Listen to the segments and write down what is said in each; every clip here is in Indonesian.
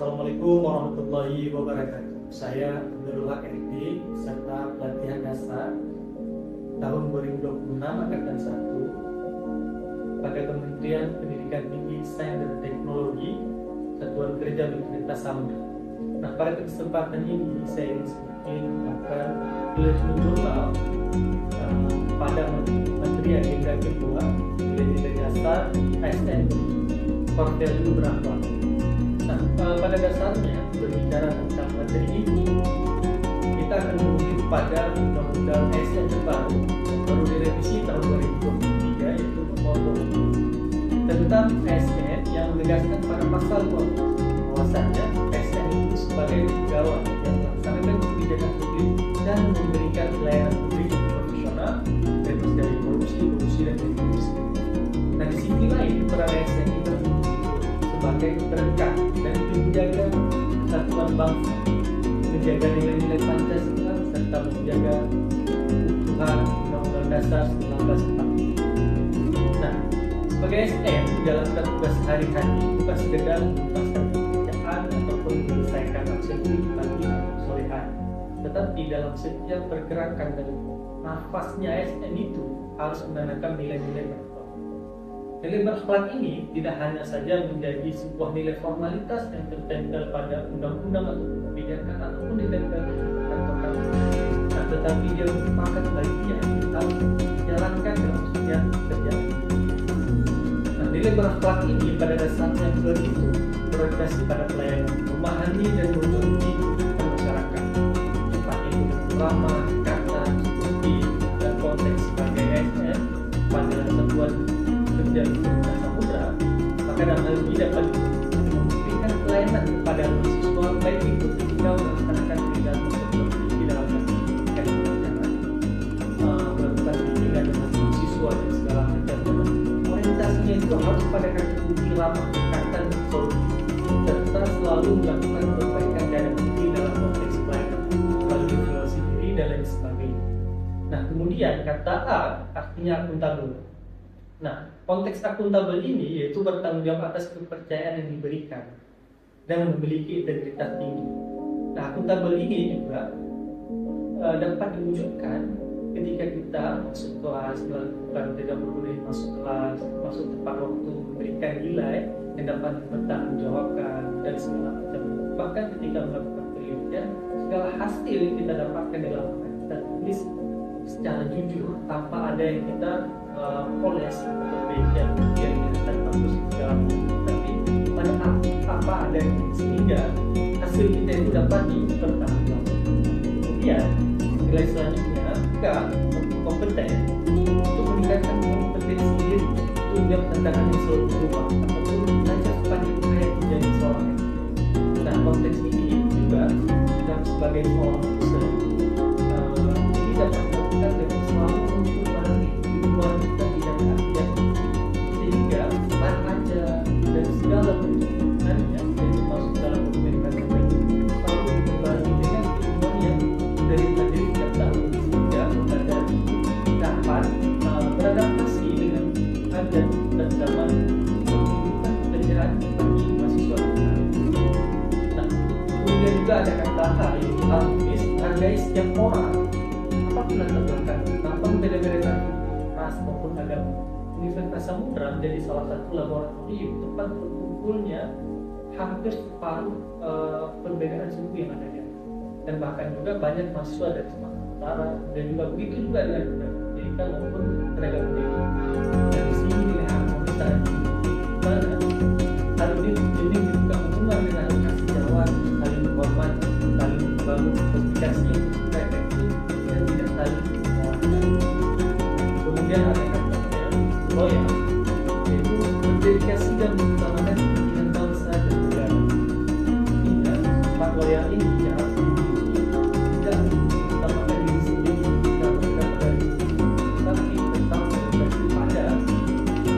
Assalamualaikum warahmatullahi wabarakatuh. Saya Abdullah MD, serta pelatihan dasar tahun 2026 angkatan 1 pada Kementerian Pendidikan Tinggi, Sains dan Teknologi, Satuan Kerja Pemerintah Samudra. Nah, pada kesempatan ini saya ingin sedikit akan lebih jurnal pada materi agenda kedua, nilai-nilai dasar ASN core value berakhlak. Nah, pada dasarnya berbicara tentang materi ini, kita akan merujuk pada Undang-Undang ASN terbaru direvisi tahun 2023, yaitu nomor 20 tentang ASN yang menegaskan pada pasal 12 bahwasannya ASN itu sebagai pegawai yang melaksanakan kebijakan publik dan memberikan pelayanan publik yang profesional, bebas dari korupsi dan korupsi. Nah, di sisi lain peran ASN itu sebagai perekat dan menjaga kesatuan bangsa, menjaga nilai-nilai Pancasila serta menjaga keutuhan Undang-Undang Dasar 1945. Nah, sebagai ASN menjalankan tugas sehari-hari bukan sekedar menuntaskan pekerjaan ataupun menyelesaikan aksi pagi sore hari, tetapi dalam setiap pergerakan dan nafasnya ASN itu harus menanamkan nilai-nilai berakhlak. Nilai berakhlak ini tidak hanya saja menjadi sebuah nilai formalitas yang tertempel pada undang-undang atau kebijakan ataupun ditempel di kantor-kantor, nah, tetapi dia merupakan bagian yang harus dijalankan dalam setiap pekerjaan. Nah, nilai berakhlak ini pada dasarnya itu berorientasi pada pelayanan, memahami dan mengerti kehidupan masyarakat, tepatnya itu ramah, kata, seperti dan konteks sebagai ASN pada satuan kerja Pemerintah Samudra, maka dalam hal ini dapat memberikan pelayanan kepada mahasiswa baik itu ketika melaksanakan kegiatan seperti di dalam pendidikan pelajaran, melakukan bimbingan dengan mahasiswa dan segala macam. Orientasinya itu harus pada kategori ramah, kata dan solusi, serta selalu melakukan perbaikan dan bukti dalam konteks pelayanan melalui evaluasi diri dan lain sebagainya. Nah, kemudian kata A artinya akuntabel. Nah, konteks akuntabel ini yaitu bertanggung jawab atas kepercayaan yang diberikan dan memiliki integritas tinggi. Nah, akuntabel ini juga dapat diwujudkan ketika kita masuk kelas, melakukan tidak berboleh masuk kelas, masuk tepat waktu, memberikan nilai yang dapat bertanggung jawabkan dan segala macam. Bahkan ketika melakukan penelitian, segala hasil yang kita dapatkan dalam kita tulis secara jujur tanpa ada yang kita poles atau beda kemudian kita bagus segala macam, tapi pada apa ada sehingga hasil kita itu dapat dipertanggungjawabkan. Kemudian nilai selanjutnya juga kompeten untuk meningkatkan kompetensi diri, itu dia tantangan yang selalu berubah ataupun belajar sepanjang hayat menjadi seorang yang. Nah, konteks ini juga kita sebagai seorang user ini dapat dilakukan dengan selalu untuk barang kehidupan dan tidak keahlian, sehingga bahan aja dan segala bentuknya yang masuk dalam pemerintahan itu selalu dibarengi dengan kehidupan yang dari materi tiap tahun, sehingga mengadar dapat beradaptasi dengan adat dan zaman kehidupan pekerjaan bagi mahasiswa kita. Nah, kemudian juga ada kata yaitu harus hargai setiap orang apapun latar belakang, tanpa membeda-bedakan ras maupun agama. Universitas Samudra menjadi salah satu laboratorium tempat berkumpulnya hampir separuh perbedaan suku yang ada di sana. Dan bahkan juga banyak mahasiswa dari Sumatera Utara dan juga begitu juga dengan pendidikan maupun tenaga pendidik. Dan di sini dengan harmonisasi di mana hal ini juga hubungan dengan kasih jawab, saling menghormat, saling membangun komunikasi yang efektif dan tidak saling menyalahkan. Kemudian ada katanya loyal, yaitu berdedikasi dan mengutamakan kepentingan bangsa dan negara. Sehingga sifat loyal ini harus dimiliki, tidak mengutamakan diri sendiri dan berkata dari sendiri, tapi tetap berbasis pada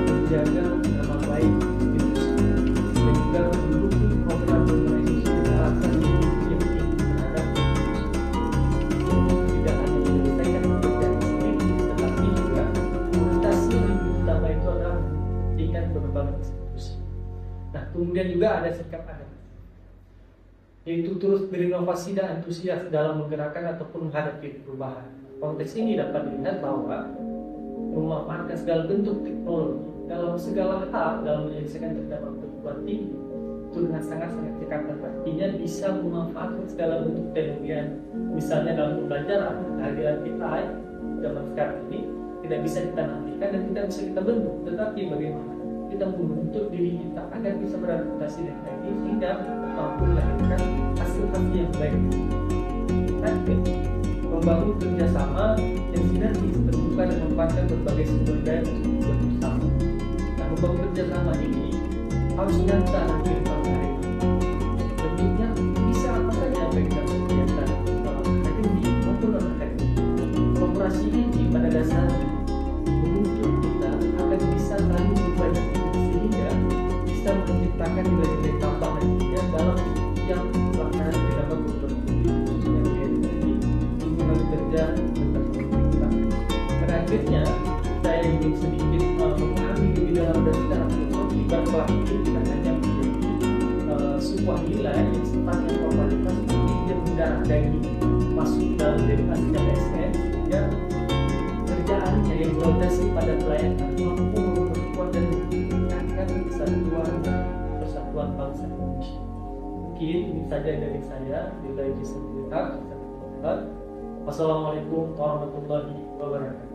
menjaga nama baik institusi dan juga mendukung program organisasi kesehatan yang tinggi terhadap tidak hanya menyelesaikan pekerjaan sendiri, tetapi juga orientasi yang lebih utama itu adalah tingkat berbagai institusi. Nah, kemudian juga ada sikap adaptasi. yaitu terus berinovasi dan antusias dalam menggerakkan ataupun menghadapi perubahan. Konteks ini dapat dilihat bahwa memanfaatkan segala bentuk teknologi dalam segala hal dalam menyelesaikan terdampak perguruan tinggi itu dengan sangat-sangat cekatan. Artinya bisa memanfaatkan segala bentuk teknologi, misalnya dalam pembelajaran kehadiran AI zaman sekarang ini tidak bisa kita nafikan dan tidak bisa kita bentuk, tetapi bagaimana kita membentuk diri kita agar bisa beradaptasi dengan ini sehingga mampu melahirkan hasil-hasil yang baik. Terakhir, membangun kerjasama yang sinergis terbuka dan memanfaatkan berbagai sumber daya untuk bersama. Nah, membangun kerjasama ini harus nyata dan kehidupan hari ini. Bentuknya bisa apa saja, baik dalam kegiatan akademik maupun non akademik. Kolaborasi ini pada dasarnya menuntut kita akan bisa saling berbagi sehingga bisa menciptakan nilai-nilai tambah nantinya dalam yang pelaksanaan kehidupan berkualitas khususnya di lingkungan kerja dan kita. Pada akhirnya saya ingin sedikit memahami lebih dalam dan secara filosofi bahwa ini tidak hanya menjadi sebuah nilai yang sifatnya formalitas tapi dia mendarah daging masuk dalam dedikasinya SN sehingga kerjaannya yang berorientasi pada pelayanan mampu memperkuat dan meningkatkan persatuan bangsa Indonesia. Mungkin ini saja dari saya. Wassalamualaikum warahmatullahi wabarakatuh.